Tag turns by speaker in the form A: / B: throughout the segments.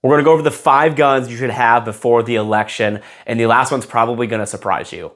A: We're going to go over the 5 guns you should have before the election, and the last one's probably going to surprise you.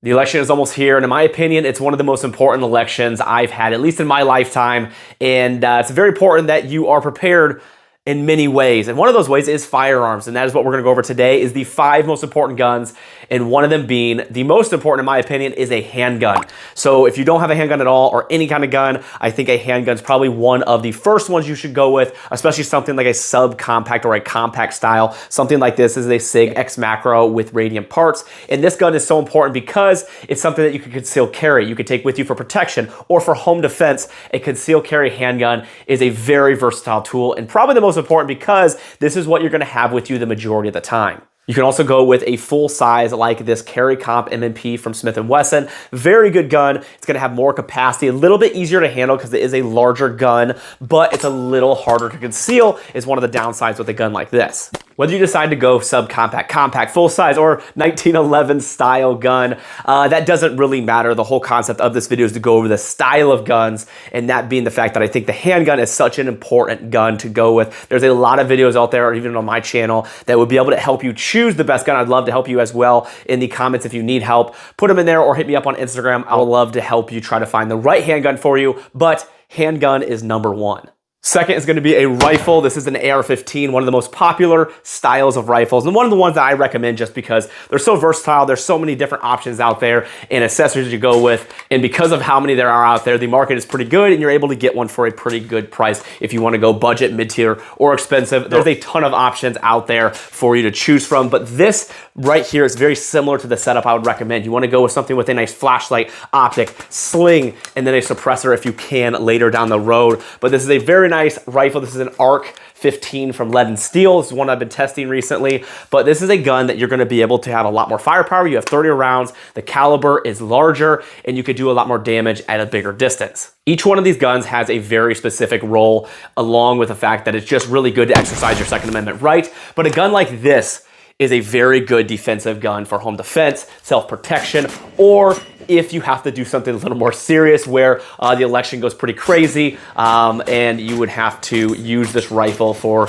A: The election is almost here, and in my opinion, it's one of the most important elections I've had, at least in my lifetime, and it's very important that you are prepared in many ways. And one of those ways is firearms, and that is what we're going to go over today, is the 5 most important guns, and one of them being, the most important in my opinion, is a handgun. So if you don't have a handgun at all, or any kind of gun, I think a handgun is probably one of the first ones you should go with, especially something like a subcompact or a compact style. Something like this is a SIG X Macro with radium parts, and this gun is so important because it's something that you can conceal carry. You can take with you for protection or for home defense. A concealed carry handgun is a very versatile tool, and probably the most important because this is what you're going to have with you the majority of the time. You can also go with a full size like this Carry Comp M&P from Smith & Wesson. Very good gun. It's going to have more capacity, a little bit easier to handle because it is a larger gun, but it's a little harder to conceal is one of the downsides with a gun like this. Whether you decide to go subcompact, compact, full size, or 1911 style gun, that doesn't really matter. The whole concept of this video is to go over the style of guns, and that being the fact that I think the handgun is such an important gun to go with. There's a lot of videos out there, or even on my channel, that would be able to help you choose the best gun. I'd love to help you as well in the comments if you need help. Put them in there or hit me up on Instagram. I would love to help you try to find the right handgun for you, but handgun is number 1. Second is going to be a rifle. This is an AR-15, one of the most popular styles of rifles, and one of the ones that I recommend just because they're so versatile. There's so many different options out there and accessories to go with, and because of how many there are out there, the market is pretty good, and you're able to get one for a pretty good price if you want to go budget, mid-tier, or expensive. There's a ton of options out there for you to choose from, but this right here is very similar to the setup I would recommend. You want to go with something with a nice flashlight, optic, sling, and then a suppressor if you can later down the road, but this is a very nice rifle. This is an ARC 15 from Lead and Steel. This is one I've been testing recently, but this is a gun that you're going to be able to have a lot more firepower. You have 30 rounds, the caliber is larger, and you could do a lot more damage at a bigger distance. Each one of these guns has a very specific role, along with the fact that it's just really good to exercise your Second Amendment right, but a gun like this is a very good defensive gun for home defense, self-protection, or if you have to do something a little more serious where the election goes pretty crazy and you would have to use this rifle for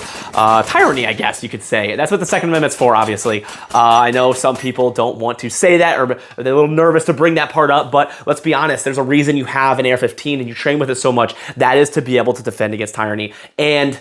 A: tyranny, I guess you could say. That's what the Second Amendment's for, obviously. I know some people don't want to say that, or they're a little nervous to bring that part up, but let's be honest, there's a reason you have an AR-15 and you train with it so much. That is to be able to defend against tyranny, and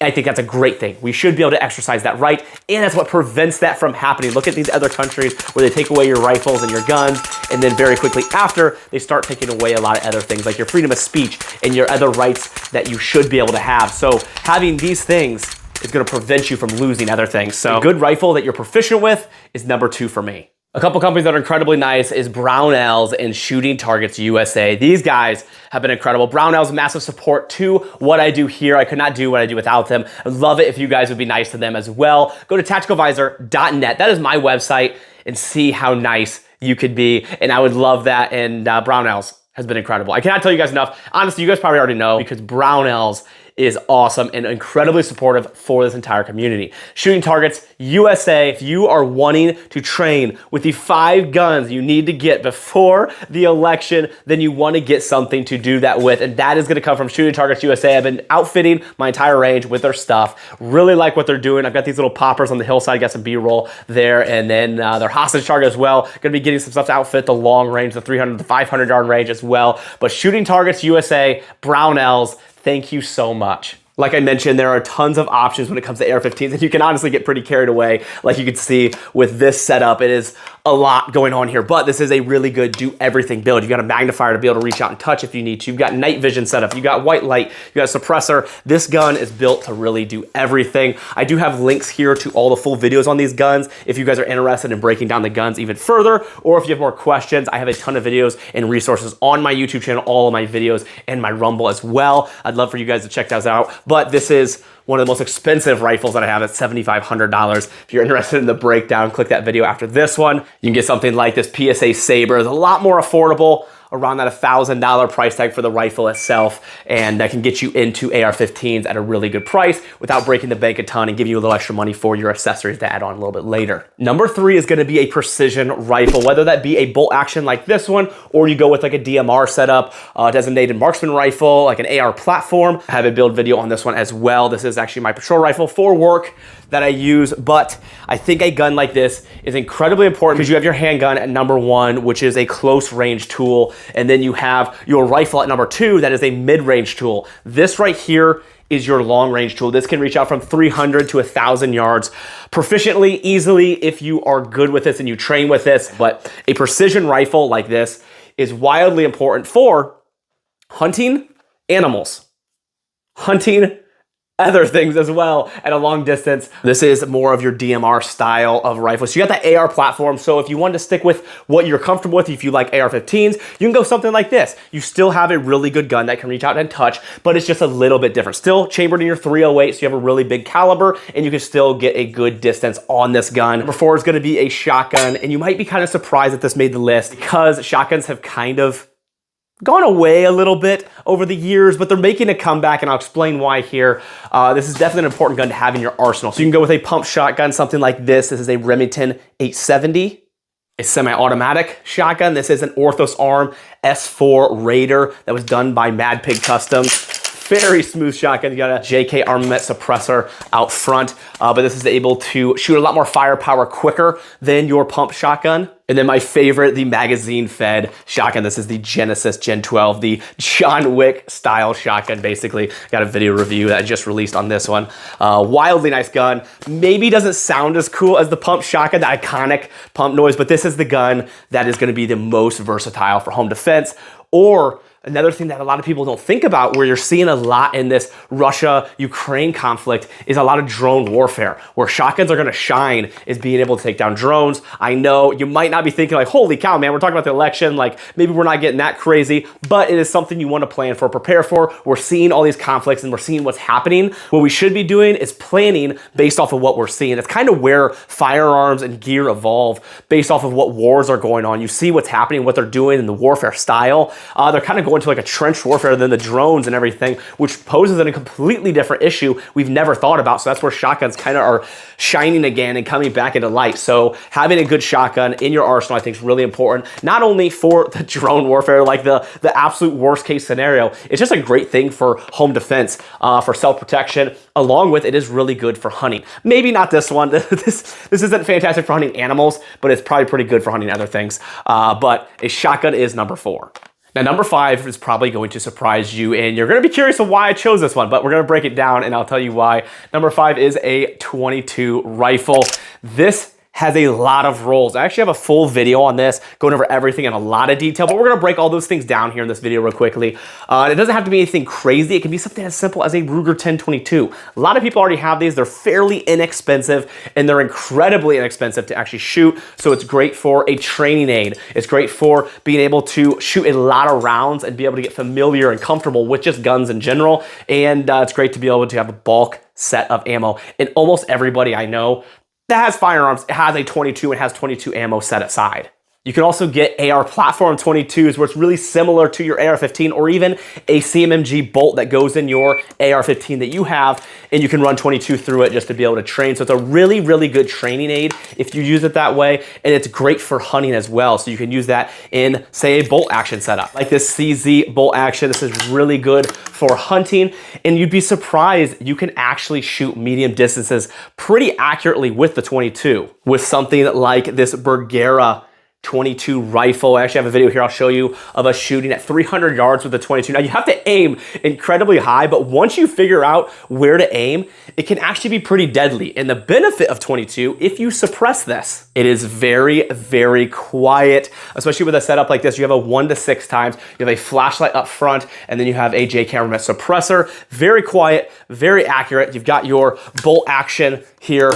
A: I think that's a great thing. We should be able to exercise that right, and that's what prevents that from happening. Look at these other countries where they take away your rifles and your guns, and then very quickly after, they start taking away a lot of other things, like your freedom of speech and your other rights that you should be able to have. So having these things is going to prevent you from losing other things. So a good rifle that you're proficient with is number 2 for me. A couple companies that are incredibly nice is Brownells and Shooting Targets USA. These guys have been incredible. Brownells, massive support to what I do here. I could not do what I do without them. I'd love it if you guys would be nice to them as well. Go to tacticalvisor.net. That is my website, and see how nice you could be. And I would love that. And Brownells has been incredible. I cannot tell you guys enough. Honestly, you guys probably already know, because Brownells is awesome and incredibly supportive for this entire community. Shooting Targets USA, if you are wanting to train with the 5 guns you need to get before the election, then you want to get something to do that with, and that is going to come from Shooting Targets USA. I've been outfitting my entire range with their stuff. Really like what they're doing. I've got these little poppers on the hillside, got some B-roll there, and then their hostage target as well. Going to be getting some stuff to outfit the long range, the 300 to 500 yard range as well. But Shooting Targets USA, Brownells, thank you so much. Like I mentioned, there are tons of options when it comes to AR-15s, and you can honestly get pretty carried away. Like you can see with this setup, it is a lot going on here, but this is a really good do everything build. You got a magnifier to be able to reach out and touch if you need to. You've got night vision setup. You got white light. You got a suppressor. This gun is built to really do everything. I do have links here to all the full videos on these guns if you guys are interested in breaking down the guns even further, or if you have more questions. I have a ton of videos and resources on my YouTube channel, all of my videos, and my Rumble as well. I'd love for you guys to check those out, but this is one of the most expensive rifles that I have at $7,500. If you're interested in the breakdown, click that video after this one. You can get something like this PSA Saber. It's a lot more affordable, around that $1,000 price tag for the rifle itself, and that can get you into AR-15s at a really good price without breaking the bank a ton and giving you a little extra money for your accessories to add on a little bit later. Number 3 is gonna be a precision rifle, whether that be a bolt action like this one, or you go with like a DMR setup, designated marksman rifle, like an AR platform. I have a build video on this one as well. This is actually my patrol rifle for work that I use, but I think a gun like this is incredibly important because you have your handgun at number 1, which is a close range tool, and then you have your rifle at number 2, that is a mid-range tool. This right here is your long range tool. This can reach out from 300 to 1,000 yards proficiently, easily, if you are good with this and you train with this. But a precision rifle like this is wildly important for hunting animals, hunting other things as well at a long distance. This is more of your DMR style of rifle. So you got the AR platform. So if you want to stick with what you're comfortable with, if you like AR-15s, you can go something like this. You still have a really good gun that can reach out and touch, but it's just a little bit different. Still chambered in your 308, so you have a really big caliber, and you can still get a good distance on this gun. Number 4 is going to be a shotgun, and you might be kind of surprised that this made the list because shotguns have kind of gone away a little bit over the years, but they're making a comeback, and I'll explain why here. This is definitely an important gun to have in your arsenal. So you can go with a pump shotgun, something like this. This is a Remington 870, a semi-automatic shotgun. This is an Orthos Arm S4 Raider that was done by Mad Pig Customs. Very smooth shotgun. You got a JK armament suppressor out front, but this is able to shoot a lot more firepower quicker than your pump shotgun. And then my favorite, the magazine fed shotgun. This is the Genesis Gen 12, the John Wick style shotgun, basically. Got a video review that I just released on this one. Wildly nice gun. Maybe doesn't sound as cool as the pump shotgun, the iconic pump noise, but this is the gun that is gonna be the most versatile for home defense. Or another thing that a lot of people don't think about, where you're seeing a lot in this Russia-Ukraine conflict, is a lot of drone warfare. Where shotguns are gonna shine is being able to take down drones. I know you might not be thinking like, holy cow, man, we're talking about the election, like maybe we're not getting that crazy, but it is something you wanna plan for, prepare for. We're seeing all these conflicts and we're seeing what's happening. What we should be doing is planning based off of what we're seeing. It's kind of where firearms and gear evolve based off of what wars are going on. You see what's happening, what they're doing in the warfare style. They're kind of going to like a trench warfare than the drones and everything, which poses a completely different issue we've never thought about. So that's where shotguns kind of are shining again and coming back into light. So having a good shotgun in your arsenal, I think, is really important, not only for the drone warfare, like the absolute worst case scenario. It's just a great thing for home defense, for self-protection. Along with, it is really good for hunting. Maybe not this one. This isn't fantastic for hunting animals, but it's probably pretty good for hunting other things. But a shotgun is number 4. Now, number 5 is probably going to surprise you, and you're going to be curious of why I chose this one, but we're going to break it down, and I'll tell you why. Number 5 is a .22 rifle. This has a lot of roles. I actually have a full video on this, going over everything in a lot of detail, but we're gonna break all those things down here in this video real quickly. It doesn't have to be anything crazy. It can be something as simple as a Ruger 1022. A lot of people already have these. They're fairly inexpensive, and they're incredibly inexpensive to actually shoot, so it's great for a training aid. It's great for being able to shoot a lot of rounds and be able to get familiar and comfortable with just guns in general, and it's great to be able to have a bulk set of ammo. And almost everybody I know that has firearms, it has a .22 and has .22 ammo set aside. You can also get AR platform .22s where it's really similar to your AR-15, or even a CMMG bolt that goes in your AR-15 that you have, and you can run .22 through it just to be able to train. So it's a really, really good training aid if you use it that way, and it's great for hunting as well. So you can use that in, say, a bolt action setup. Like this CZ bolt action, this is really good for hunting, and you'd be surprised you can actually shoot medium distances pretty accurately with the .22. With something like this Bergera .22 rifle. I actually have a video here I'll show you of us shooting at 300 yards with the .22. Now you have to aim incredibly high, but once you figure out where to aim, it can actually be pretty deadly. And the benefit of .22, if you suppress this, it is very, very quiet, especially with a setup like this. You have a 1 to 6 times, you have a flashlight up front, and then you have a JK armament suppressor. Very quiet, very accurate. You've got your bolt action here.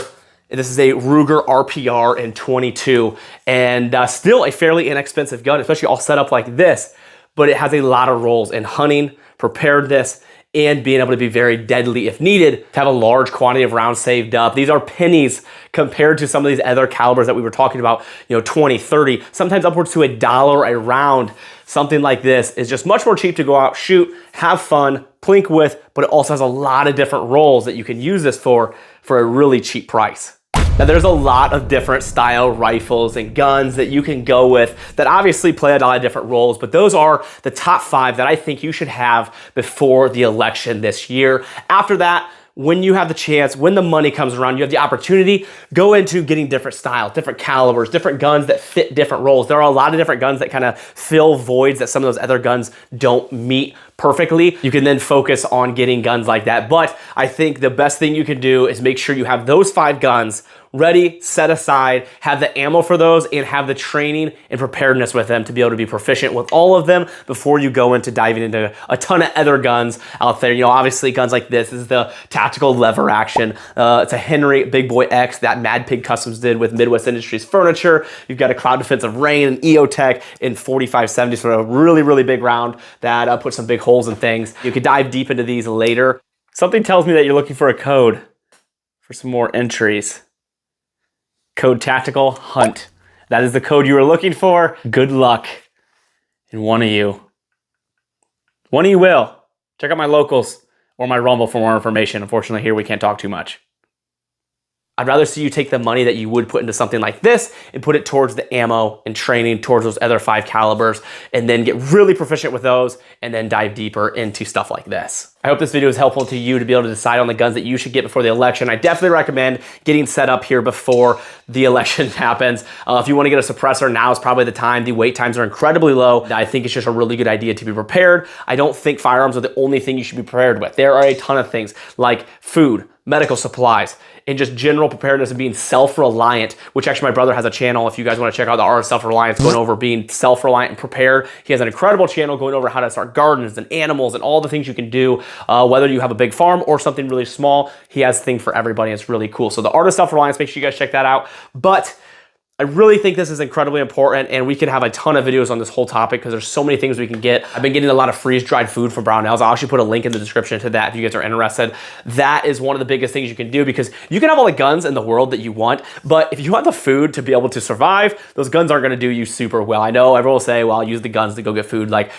A: This is a Ruger RPR in .22, and still a fairly inexpensive gun, especially all set up like this, but it has a lot of roles in hunting, preparedness, and being able to be very deadly if needed, to have a large quantity of rounds saved up. These are pennies compared to some of these other calibers that we were talking about, 20, 30, sometimes upwards to $1 a round. Something like this is just much more cheap to go out, shoot, have fun, plink with, but it also has a lot of different roles that you can use this for a really cheap price. Now, there's a lot of different style rifles and guns that you can go with that obviously play a lot of different roles, but those are the top 5 that I think you should have before the election this year. After that, when you have the chance, when the money comes around, you have the opportunity, go into getting different styles, different calibers, different guns that fit different roles. There are a lot of different guns that kind of fill voids that some of those other guns don't meet perfectly. You can then focus on getting guns like that. But I think the best thing you can do is make sure you have those 5 guns ready, set aside, have the ammo for those, and have the training and preparedness with them to be able to be proficient with all of them before you go into diving into a ton of other guns out there. Obviously guns like this is the tactical lever action. It's a Henry Big Boy X that Mad Pig Customs did with Midwest Industries Furniture. You've got a Cloud Defensive Rain, an EOTech in 4570, so a really, really big round that puts some big holes in things. You could dive deep into these later. Something tells me that you're looking for a code for some more entries. Code Tactical Hunt. That is the code you were looking for. Good luck. And one of you will. Check out my locals or my Rumble for more information. Unfortunately, here we can't talk too much. I'd rather see you take the money that you would put into something like this and put it towards the ammo and training towards those other 5 calibers, and then get really proficient with those and then dive deeper into stuff like this. I hope this video is helpful to you to be able to decide on the guns that you should get before the election. I definitely recommend getting set up here before the election happens. If you want to get a suppressor, now is probably the time. The wait times are incredibly low. I think it's just a really good idea to be prepared. I don't think firearms are the only thing you should be prepared with. There are a ton of things like food, medical supplies, and just general preparedness and being self-reliant, which actually my brother has a channel. If you guys want to check out the Art of Self-Reliance, going over being self-reliant and prepared. He has an incredible channel going over how to start gardens and animals and all the things you can do, whether you have a big farm or something really small. He has things for everybody. It's really cool. So the Art of Self-Reliance, make sure you guys check that out. But I really think this is incredibly important, and we could have a ton of videos on this whole topic because there's so many things we can get. I've been getting a lot of freeze-dried food from Brownells. I'll actually put a link in the description to that if you guys are interested. That is one of the biggest things you can do, because you can have all the guns in the world that you want, but if you want the food to be able to survive, those guns aren't gonna do you super well. I know everyone will say, well, I'll use the guns to go get food. Like,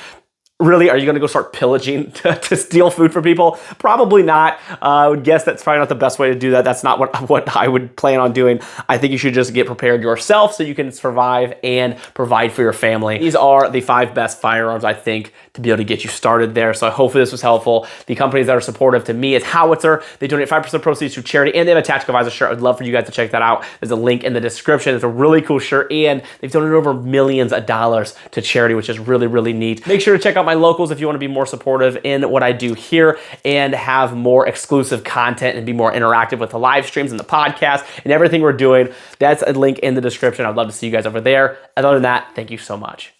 A: really, are you gonna go start pillaging to steal food from people? Probably not. I would guess that's probably not the best way to do that. That's not what I would plan on doing. I think you should just get prepared yourself so you can survive and provide for your family. These are the 5 best firearms, I think, to be able to get you started there. So hopefully this was helpful. The companies that are supportive to me is Howitzer. They donate 5% proceeds to charity, and they have a Tactical Advisor shirt. I'd love for you guys to check that out. There's a link in the description. It's a really cool shirt, and they've donated over millions of dollars to charity, which is really, really neat. Make sure to check out my locals if you want to be more supportive in what I do here and have more exclusive content and be more interactive with the live streams and the podcast and everything we're doing. That's a link in the description. I'd love to see you guys over there. Other than that, thank you so much.